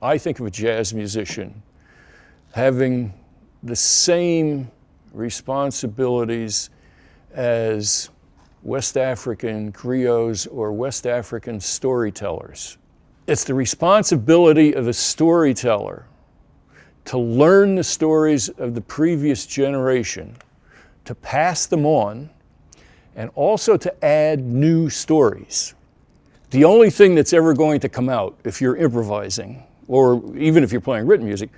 I think of a jazz musician having the same responsibilities as West African griots or West African storytellers. It's the responsibility of a storyteller to learn the stories of the previous generation, to pass them on, and also to add new stories. The only thing that's ever going to come out if you're improvising, or even if you're playing written music,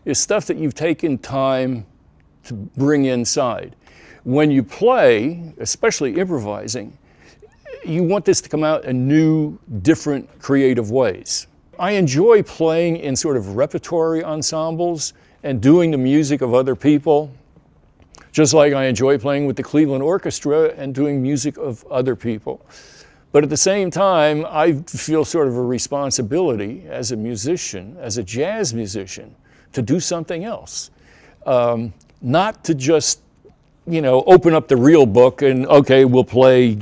is stuff that you've taken time to bring inside. When you play, especially improvising, you want this to come out in new, different, creative ways. I enjoy playing in sort of repertory ensembles and doing the music of other people, just like I enjoy playing with the Cleveland Orchestra and doing music of other people. But at the same time, I feel sort of a responsibility as a musician, as a jazz musician, to do something else. Not to just, open up the real book and, okay, we'll play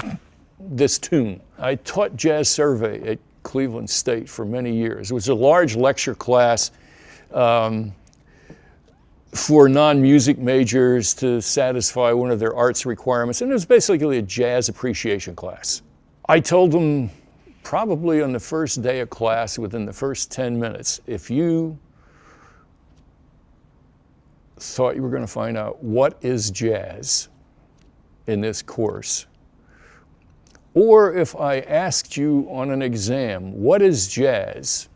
this tune. I taught jazz survey at Cleveland State for many years. It was a large lecture class for non-music majors to satisfy one of their arts requirements, and it was basically a jazz appreciation class. I told them probably on the first day of class, within the first 10 minutes, if you thought you were going to find out what is jazz in this course, or if I asked you on an exam, what is jazz?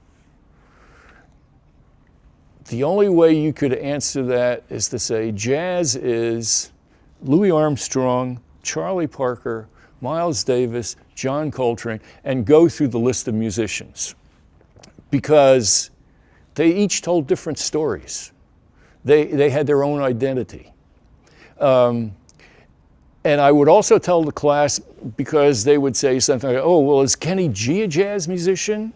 The only way you could answer that is to say jazz is Louis Armstrong, Charlie Parker, Miles Davis, John Coltrane, and go through the list of musicians, because they each told different stories. They had their own identity. And I would also tell the class, because they would say something like, oh, well, is Kenny G a jazz musician?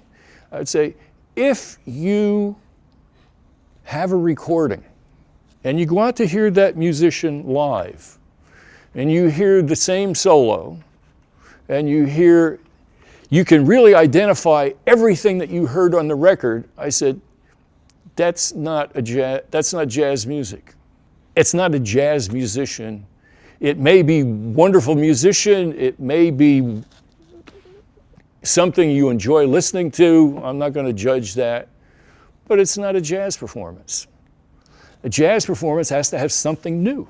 I'd say, if you have a recording and you go out to hear that musician live and you hear the same solo and you can really identify everything that you heard on the record, I said, that's not jazz music. It's not a jazz musician. It may be a wonderful musician, it may be something you enjoy listening to, I'm not going to judge that, but it's not a jazz performance. A jazz performance has to have something new.